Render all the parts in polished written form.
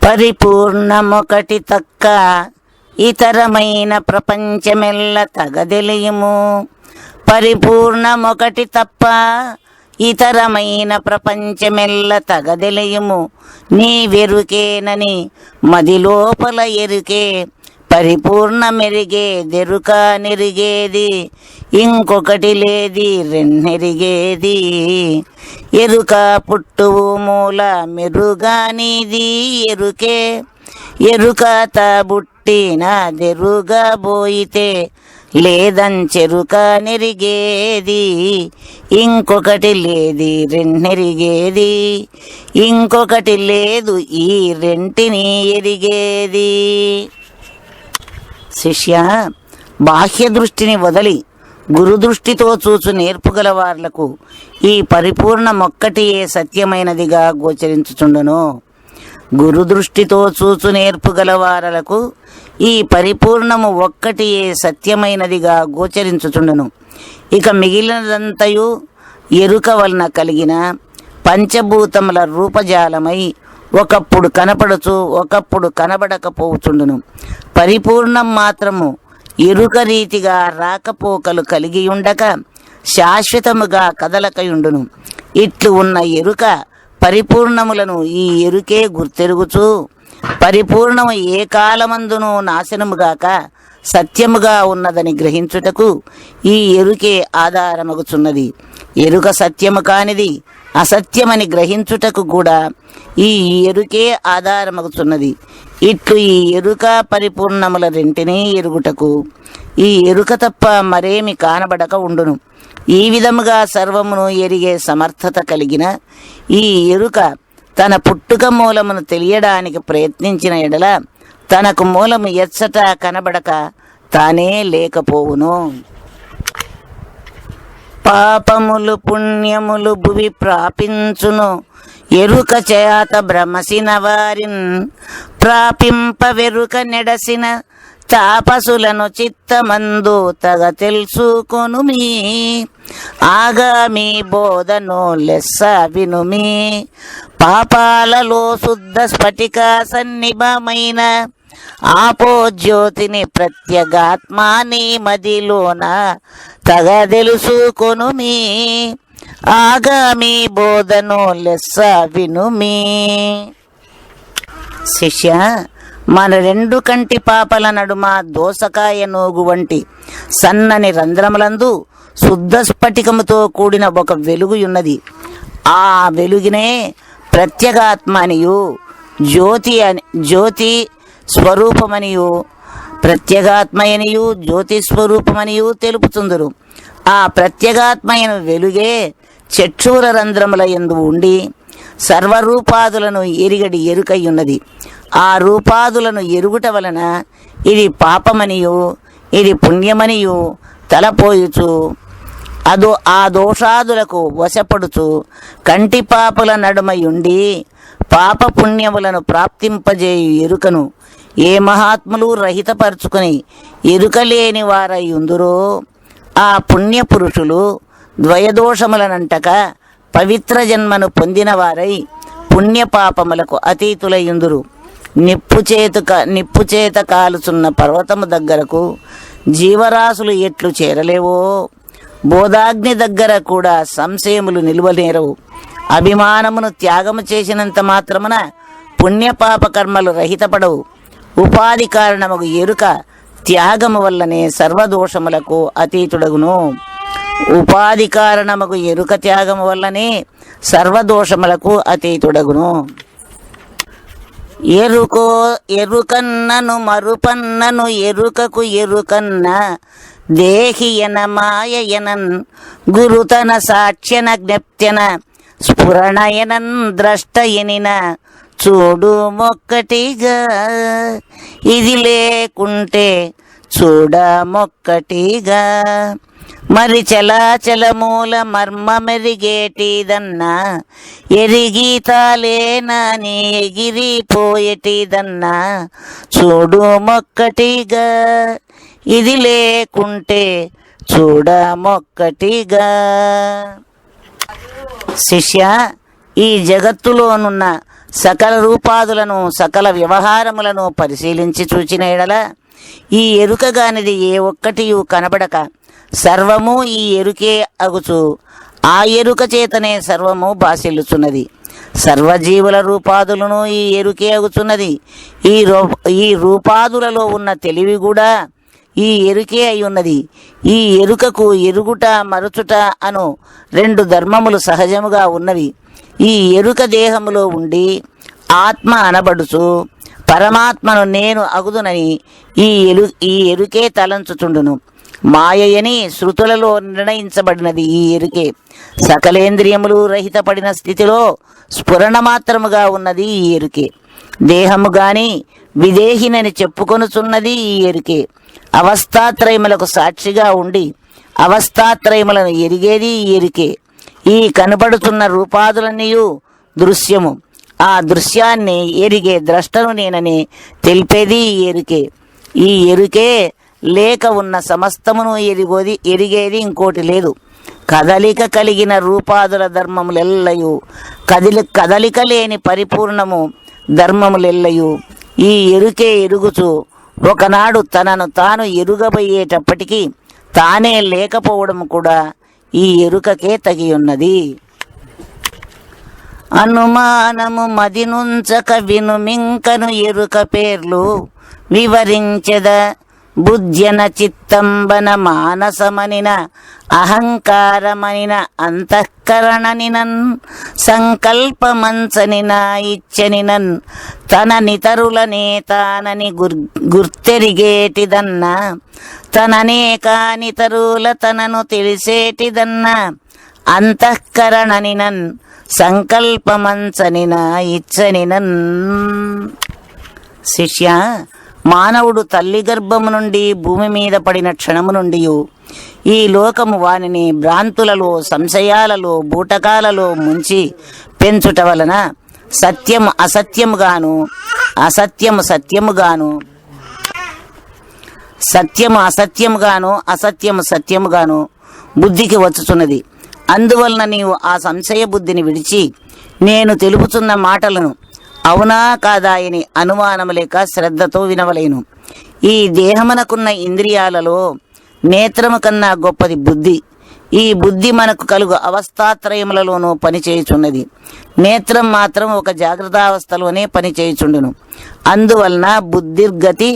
పరిపూర్ణమొకటి తక్క ఇతరమైన ప్రపంచమెల్ల తగదెలియుము. పరిపూర్ణమొకటి తప్ప ఇతరమైన ప్రపంచమెల్ల తగదెలియుము. నీ వెరుకేనని మదిలోపల ఎరుకే పరిపూర్ణమెరిగే దెరుక నెరిగేది ఇంకొకటి లేది రెండెరిగేది. ఎరుక పుట్టువు మూల మెరుగానిది ఎరుకే. ఎరుక బుట్టిన దెరుగా బోయితే లేదంచెరుక నెరిగేది ఇంకొకటి లేది రెండెరిగేది. ఇంకొకటి లేదు ఈ రెంటిని ఎరిగేది. శిష్య, బాహ్య దృష్టిని వదలి గురుదృష్టితో చూచు నేర్పుగల వార్లకు ఈ పరిపూర్ణమొక్కటియే సత్యమైనదిగా గోచరించుచుండును. గురుదృష్టితో చూచు నేర్పుగల వారలకు ఈ పరిపూర్ణము ఒక్కటియే సత్యమైనదిగా గోచరించుచుండును. ఇక మిగిలినదంతయు ఎరుక వలన కలిగిన పంచభూతముల రూపజాలమై ఒకప్పుడు కనపడుచు ఒకప్పుడు కనబడకపోవుచుండును. పరిపూర్ణం మాత్రము ఎరుక రీతిగా రాకపోకలు కలిగి ఉండక శాశ్వతముగా కదలకయుండును. ఇట్లు ఉన్న ఎరుక పరిపూర్ణములను ఈ ఎరుకే గుర్తెరుగుచు పరిపూర్ణము ఏ కాలమందును నాశనముగాక సత్యముగా ఉన్నదని గ్రహించుటకు ఈ ఎరుకే ఆధారమగుచున్నది. ఎరుక సత్యము కానిది అసత్యమని గ్రహించుటకు కూడా ఈ ఎరుకే ఆధారమగుచున్నది. ఇట్లు ఈ ఎరుక పరిపూర్ణముల రెంటినీ ఎరుగుటకు ఈ ఎరుక తప్ప మరేమి కానబడక ఉండును. ఈ విధముగా సర్వమును ఎరిగే సమర్థత కలిగిన ఈ ఎరుక తన పుట్టుక మూలమును తెలియడానికి ప్రయత్నించిన ఎడల తనకు మూలము ఎచ్చట కనబడక తానే లేకపోవును. పాపములు పుణ్యములు భువి ప్రాపించును ఎరుక చేత భ్రమసిన వారిన్. ప్రాపింప వెరుక నెడసిన తాపసులను చిత్తమందు తగ తెలుసుకొనుమి. ఆగామి బోధను లెస్స వినుమి. పాపాలలో శుద్ధ స్ఫటిక సన్నిభమైన ఆపోజ్యోతిని ప్రత్యేగాత్మాని మదిలోన తగ తెలుసుకొనుమి. ఆగామి బోధను లెస్స వినుమి. శిష్య, మన రెండు కంటి పాపల నడుమ దోసకాయ నూగు వంటి సన్నని రంధ్రములందు శుద్ధ స్ఫటికముతో కూడిన ఒక వెలుగు ఉన్నది. ఆ వెలుగునే ప్రత్యేగాత్మనియు జ్యోతి స్వరూపమనియు ప్రత్యేగాత్మయనియు జ్యోతి స్వరూపమనియు తెలుపుతుందరు. ఆ ప్రత్యేగాత్మయను వెలుగే చక్షుర రంధ్రముల యందు ఉండి సర్వరూపాదులను ఎరిగడి ఎరుకయ్యున్నది. ఆ రూపాదులను ఎరుగుట వలన ఇది పాపమనియు ఇది పుణ్యమనియు తలపోయుచు ఆ దోషాదులకు వశపడుచు కంటి పాపల నడుమయుండి పాప పుణ్యములను ప్రాప్తింపజేయు ఎరుకను ఏ మహాత్ములు రహితపరుచుకుని ఎరుకలేని వారై ఉందురో ఆ పుణ్యపురుషులు ద్వయదోషములనంటక పవిత్ర జన్మను పొందిన వారై పుణ్యపాపములకు అతీతులయ్యుందురు. నిప్పు చేత కాలుచున్న పర్వతము దగ్గరకు జీవరాశులు ఎట్లు చేరలేవో బోధాగ్ని దగ్గర కూడా సంశయములు నిలువనేరవు. అభిమానమును త్యాగము చేసినంత మాత్రమున పుణ్యపాప కర్మలు రహితపడవు. ఉపాధి కారణముగు ఎరుక త్యాగము వల్లనే సర్వదోషములకు అతీతుడగును. ఉపాధి కారణముగు ఎరుక త్యాగము వల్లనే సర్వదోషములకు అతీతుడగును. ఎరుకన్నను మరుపన్నను ఎరుకకు ఎరుకన్న దేహియన మాయయనన్ గురుతన సాక్ష్యన జ్ఞప్త్యన స్ఫురణయనన్ ద్రష్టయనిన చూడు మొక్కటిగా. ఇది లేకుంటే చూడ మొక్కటిగా. మరి చలాచలమూల మర్మమెరిగేటిదన్నా ఎరిగీతాలేనని ఎగిరిపోయేటిదన్నా చూడు మొక్కటిగా. ఇది లేకుంటే చూడ మొక్కటిగా. శిష్య, ఈ జగత్తులోనున్న సకల రూపాదులను సకల వ్యవహారములను పరిశీలించి చూచిన ఎడల ఈ ఎరుకగానిది ఏ ఒక్కటియు కనబడక సర్వము ఈ ఎరుకే అగుచు ఆ ఎరుక చేతనే సర్వము బాసిల్లుచున్నది. సర్వజీవుల రూపాదులను ఈ ఎరుకే అగుచున్నది. ఈ రూపాదులలో ఉన్న తెలివి కూడా ఈ ఎరుకే అయి ఉన్నది. ఈ ఎరుకకు ఎరుగుట మరచుట అను రెండు ధర్మములు సహజముగా ఉన్నవి. ఈ ఎరుక దేహములో ఉండి ఆత్మ అనబడుచు పరమాత్మను నేను అగుదునని ఈ ఎరుకే తలంచుచుండును. మాయయని శృతులలో నిర్ణయించబడినది ఈ ఎరుకే. సకలేంద్రియములు రహితపడిన స్థితిలో స్ఫురణ మాత్రముగా ఉన్నది ఈ ఎరుకే. దేహము గాని విదేహినని చెప్పుకొనుచున్నది ఈ ఎరుకే. అవస్థాత్రయములకు సాక్షిగా ఉండి అవస్థాత్రయములను ఎరిగేది ఈ ఎరుకే. ఈ కనబడుతున్న రూపాదులన్నీయు దృశ్యము. ఆ దృశ్యాన్ని ఎరిగే ద్రష్టను నేనని తెలిపేది ఈ ఎరుకే. ఈ ఎరుకే లేక ఉన్న సమస్తమును ఎరిగేది ఇంకోటి లేదు. కదలిక కలిగిన రూపాదుల ధర్మములెల్లయు కదలిక లేని పరిపూర్ణము ధర్మములెల్లయు ఈ ఎరుకే ఎరుగుచు ఒకనాడు తనను తాను ఎరుగబోయేటప్పటికీ తానే లేకపోవడం కూడా ఈ ఎరుకకే తగి ఉన్నది. అనుమానము మదినుంచక వినుమింకను ఎరుక పేర్లు వివరించెద బుద్ధ్యన చిత్తంబన మానసమనిన అహంకారమనిన అంతఃకరణనినన్ సంకల్పమంచనిన ఇచ్చనినన్ తన నితరులనే తానని గుర్తెరిగేటిదన్న తననే కానితరుల తనను తెలిసేటిదన్న అంతఃకరణనినన్ సంకల్పమంచనిన ఇచ్చనినన్. శిష్య, మానవుడు తల్లి గర్భము నుండి భూమి మీద పడిన క్షణము నుండి ఈ లోకము వానిని భ్రాంతులలో సంశయాలలో బూటకాలలో ముంచి పెంచుట వలన సత్యము అసత్యముగాను అసత్యము సత్యముగాను సత్యము అసత్యముగాను అసత్యము సత్యముగాను బుద్ధికి వచ్చుచున్నది. అందువలన నీవు ఆ సంశయ బుద్ధిని విడిచి నేను తెలుపుచున్న మాటలను అవునా కాదా అని అనుమానము లేక శ్రద్ధతో వినవలేను. ఈ దేహమునకున్న ఇంద్రియాలలో నేత్రము కన్నా గొప్పది బుద్ధి. ఈ బుద్ధి మనకు కలుగు అవస్థాత్రయములలోనూ పనిచేయుచున్నది. నేత్రం మాత్రం ఒక జాగ్రత్తావస్థలోనే పనిచేయుచుండును. అందువలన బుద్ధిర్గతి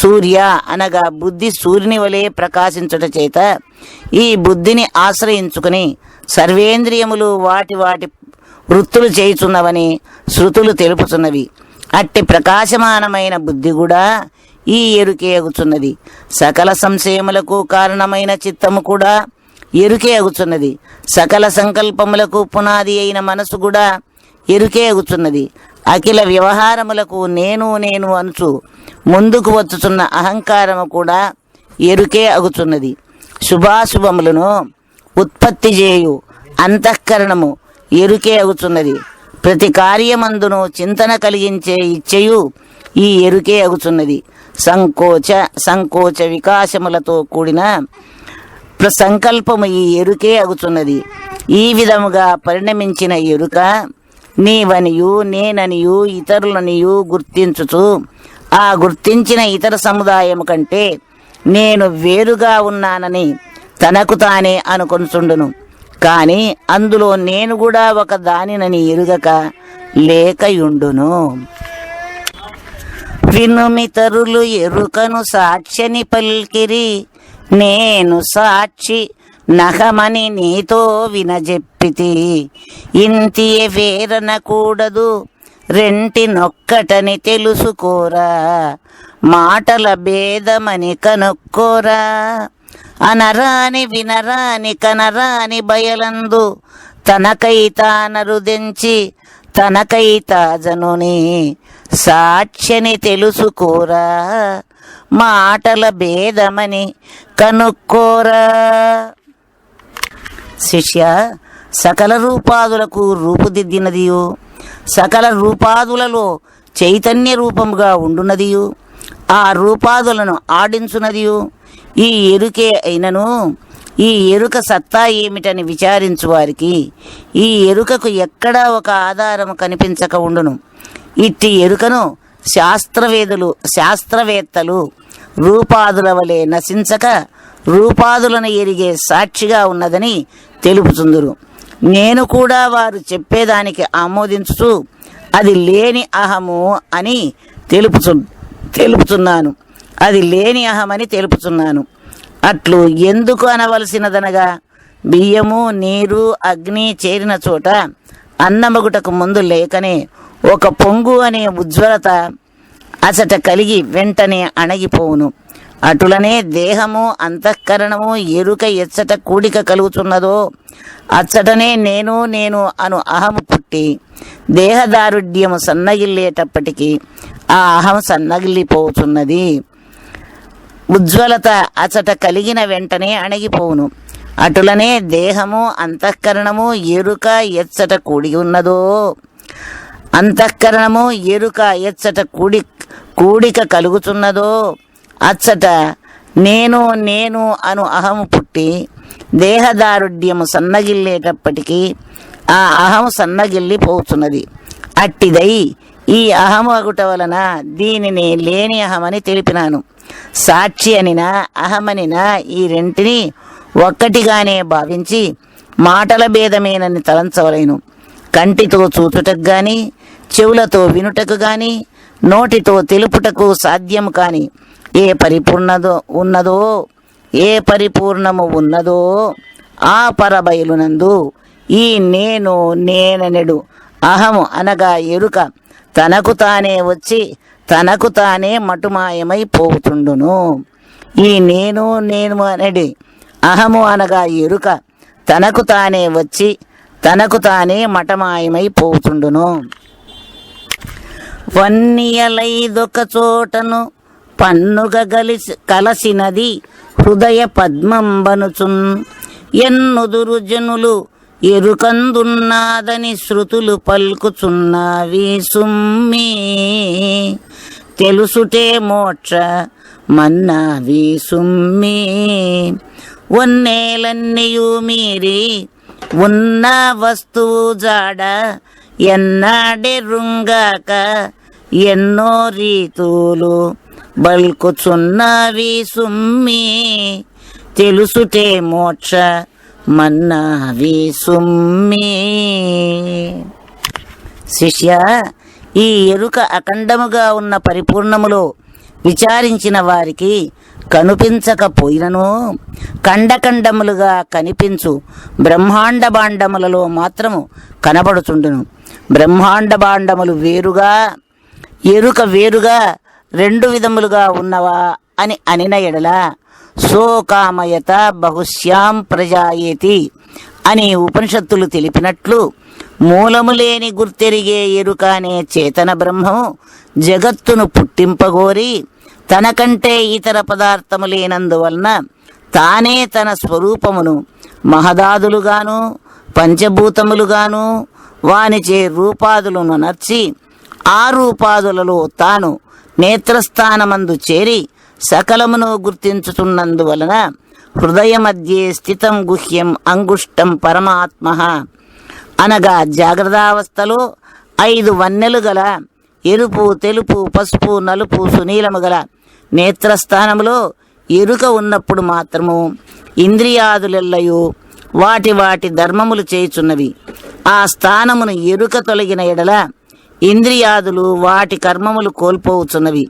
సూర్య అనగా బుద్ధి సూర్యుని వలె ప్రకాశించుట చేత ఈ బుద్ధిని ఆశ్రయించుకుని సర్వేంద్రియములు వాటి వాటి వృత్తులు చేయుచున్నవని శృతులు తెలుపుచున్నవి. అట్టి ప్రకాశమానమైన బుద్ధి కూడా ఈ ఎరుకే అగుచున్నది. సకల సంశయములకు కారణమైన చిత్తము కూడా ఎరుకే అగుచున్నది. సకల సంకల్పములకు పునాది అయిన మనసు కూడా ఎరుకే అగుచున్నది. అఖిల వ్యవహారములకు నేను నేను అనుచు ముందుకు వచ్చుచున్న అహంకారము కూడా ఎరుకే అగుచున్నది. శుభాశుభములను ఉత్పత్తి చేయు అంతఃకరణము ఎరుకే అగుచున్నది. ప్రతి కార్యమందును చింతన కలిగించే ఇచ్చయు ఈ ఎరుకే అగుచున్నది. సంకోచ వికాసములతో కూడిన సంకల్పము ఈ ఎరుకే అగుచున్నది. ఈ విధముగా పరిణమించిన ఎరుక నీవనియు నేననియు ఇతరులనియు గుర్తించుచు ఆ గుర్తించిన ఇతర సముదాయము కంటే నేను వేరుగా ఉన్నానని తనకు తానే అనుకొనుచుండును. కానీ అందులో నేను కూడా ఒక దానినని ఎరుగక లేకయుండును. వినుమితరులు ఎరుకను సాక్ష్యని పల్కిరి నేను సాక్షి నహమని నీతో వినజెప్పితి ఇంతియ వేరనకూడదు రెంటినొక్కటని తెలుసుకోరా మాటల భేదమని కనుక్కోరా అనరాని వినరాని కనరాని బయలందు తనకై తానరుదెంచి తనకై తాజనుని సాక్ష్యని తెలుసుకోరా మాటల భేదమని కనుక్కోరా. శిష్య, సకల రూపాదులకు రూపుదిద్దినదియు సకల రూపాదులలో చైతన్య రూపముగా ఉండునదియు ఆ రూపాదులను ఆడించునదియు ఈ ఎరుకే అయినను ఈ ఎరుక సత్తా ఏమిటని విచారించు వారికి ఈ ఎరుకకు ఎక్కడా ఒక ఆధారము కనిపించక ఉండును. ఇట్టి ఎరుకను శాస్త్రవేత్తలు రూపాదుల వలె నశించక రూపాదులను ఎరిగే సాక్షిగా ఉన్నదని తెలుపుతుందురు. నేను కూడా వారు చెప్పేదానికి ఆమోదించుతూ అది లేని అహము అని తెలుపుతున్నాను. అది లేని అహమని తెలుపుతున్నాను. అట్లు ఎందుకు అనవలసినదనగా, బియ్యము నీరు అగ్ని చేరిన చోట అన్నమగుటకు ముందు లేకనే ఒక పొంగు అనే ఉజ్వలత అచట కలిగి వెంటనే అణగిపోవును. అటులనే దేహము అంతఃకరణము ఎరుక ఎచ్చట కూడిక కలుగుతున్నదో అచ్చటనే నేను నేను అను అహము పుట్టి దేహదారుఢ్యము సన్నగిల్లేటప్పటికీ ఆ అహం సన్నగిల్లిపోతున్నది. ఉజ్వలత అచట కలిగిన వెంటనే అణగిపోవును. అటులనే దేహము అంతఃకరణము ఎరుక ఎచ్చట కూడి ఉన్నదో అంతఃకరణము ఎరుక ఎచ్చట కూడిక కలుగుతున్నదో అచ్చట నేను నేను అను అహము పుట్టి దేహదారుఢ్యము సన్నగిల్లేటప్పటికీ ఆ అహము సన్నగిల్లిపోతున్నది. అట్టిదై ఈ అహము అగుట వలన దీనిని లేని అహమని తెలిపినాను. సాక్షి అనినా అహమనినా ఈ రెంటిని ఒక్కటిగానే భావించి మాటల భేదమేనని తలంచవలేను. కంటితో చూచుటకు గాని చెవులతో వినుటకు గాని నోటితో తెలుపుటకు సాధ్యము కాని ఏ పరిపూర్ణము ఉన్నదో ఆ పరబయలునందు ఈ నేనెడు అహము అనగా ఎరుక తనకు తానే వచ్చి తనకు తానే మటుమాయమై పోతుండును. ఈ నేను అనేది అహము అనగా ఎరుక తనకు తానే వచ్చి తనకు తానే మటమాయమై పోతుండును. వన్నియలైదొక చోటను పన్నుగ కలసినది హృదయ పద్మంబనుచున్ ఎన్నుదురు జనులు ఎరుకందున్నాదని శృతులు పల్కుచున్నవి సుమ్మి తెలుసుటే మోక్ష మన్నావి సుమ్మి వన్నేలన్నీయు మీరి ఉన్న వస్తువు జాడ ఎన్నాడెరుంగాక ఎన్నో రీతులు బల్కుచున్నవి సుమ్మి తెలుసుటే మోక్ష మన్నావి సుమ్మి. శిష్య, ఈ ఎరుక అఖండముగా ఉన్న పరిపూర్ణములో విచారించిన వారికి కనిపించకపోయినను ఖండఖండములుగా కనిపించు బ్రహ్మాండ భాండములలో మాత్రము కనబడుచుండును. బ్రహ్మాండ భాండములు వేరుగా ఎరుక వేరుగా రెండు విధములుగా ఉన్నవా అని అనిన ఎడల సోకామయత బహుశ్యాం ప్రజాయేతి అని ఉపనిషత్తులు తెలిపినట్లు మూలము లేని గుర్తెరిగే ఎరుక అనే చేతన బ్రహ్మము జగత్తును పుట్టింపగోరి తనకంటే ఇతర పదార్థము లేనందువలన తానే తన స్వరూపమును మహదాదులుగాను పంచభూతములుగాను వానిచే రూపాదులను నర్చి ఆ రూపాదులలో తాను నేత్రస్థానమందు చేరి సకలమును గుర్తించుతున్నందువలన హృదయ మధ్యే స్థితం గుహ్యం అంగుష్టం పరమాత్మ అనగా జాగ్రత్తావస్థలో 5 వన్నెలు గల ఎరుపు తెలుపు పసుపు నలుపు సునీలము గల నేత్రస్థానములో ఎరుక ఉన్నప్పుడు మాత్రము ఇంద్రియాదులెల్లయు వాటి వాటి ధర్మములు చేయుచున్నవి. ఆ స్థానమును ఎరుక తొలగిన ఎడల ఇంద్రియాదులు వాటి కర్మములు కోల్పోవచ్చున్నవి.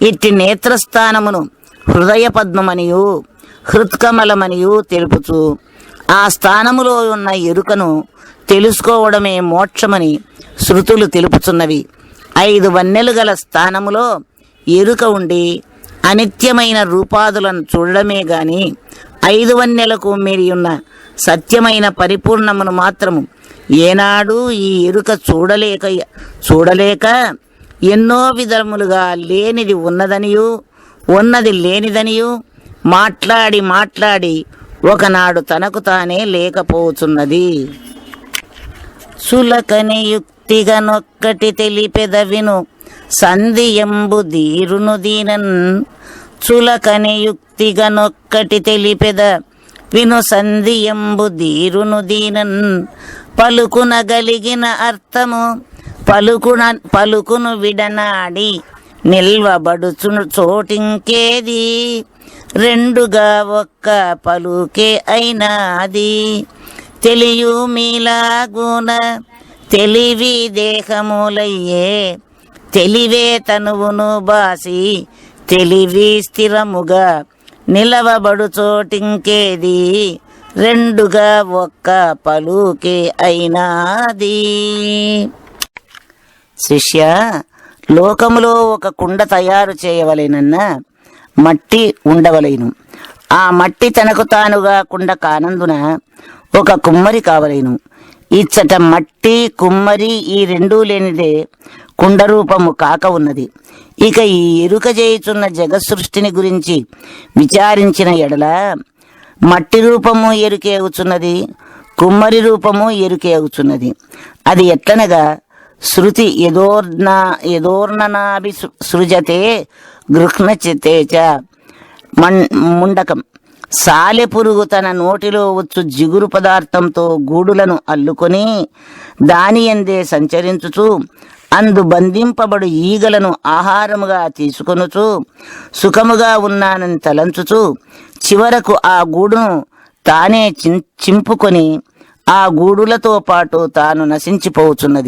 ఇట్టి నేత్రస్థానమును హృదయ పద్మమనియు హృత్కమలమనియు తెలుపుచు ఆ స్థానములో ఉన్న ఎరుకను తెలుసుకోవడమే మోక్షమని శృతులు తెలుపుచున్నవి. 5 వన్నెలు గల స్థానములో ఎరుక ఉండి అనిత్యమైన రూపాదులను చూడడమే గాని 5 వన్నెలకు మీరి ఉన్న సత్యమైన పరిపూర్ణమును మాత్రము ఏనాడు ఈ ఎరుక చూడలేక ఎన్నో విధములుగా లేనిది ఉన్నదనియు ఉన్నది లేనిదనియు మాట్లాడి ఒకనాడు తనకు తానే లేకపోతున్నది. సులకని యుక్తిగా నొక్కటి తెలిపెదవిను సంధియంబు దీరును దీనన్ చులకని యుక్తిగా నొక్కటి తెలిపెద విను సంధియంబు దీరును దీనన్ పలుకునగలిగిన అర్థము పలుకును విడనాడి నిల్వబడుచును చోటింకేది రెండుగా ఒక్క పలుకే అయినాది తెలియు మీలాగున తెలివి దేహములయ్యే తెలివే తనువును బాసి తెలివి స్థిరముగా నిలవబడు చోటింకేది రెండుగా ఒక్క పలుకే అయినాది. శిష్య, లోకములో ఒక కుండ తయారు చేయవలెనన్న మట్టి ఉండవలేను. ఆ మట్టి తనకు తానుగా కుండ కానందున ఒక కుమ్మరి కావలేను. ఇచ్చట మట్టి కుమ్మరి ఈ రెండూ లేనిదే కుండ రూపము కాక ఉన్నది. ఇక ఈ ఎరుక చేయుచున్న జగత్సృష్టిని గురించి విచారించిన ఎడల మట్టి రూపము ఎరుకే అవుచున్నది, కుమ్మరి రూపము ఎరుకే అవుచున్నది. అది ఎట్లనగా శృతి యదోర్ణనాభి సృజతే గృహ్ణచితే చ ముండకం. సాలెపురుగు తన నోటిలో వచ్చు జిగురు పదార్థంతో గూడులను అల్లుకొని దాని యందే సంచరించుచు అందు బంధింపబడు ఈగలను ఆహారముగా తీసుకొనుచు సుఖముగా ఉన్నానని తలంచుచు చివరకు ఆ గూడును తానే చింపుకొని ఆ గూడులతో పాటు తాను నశించిపోవచ్చున్నది.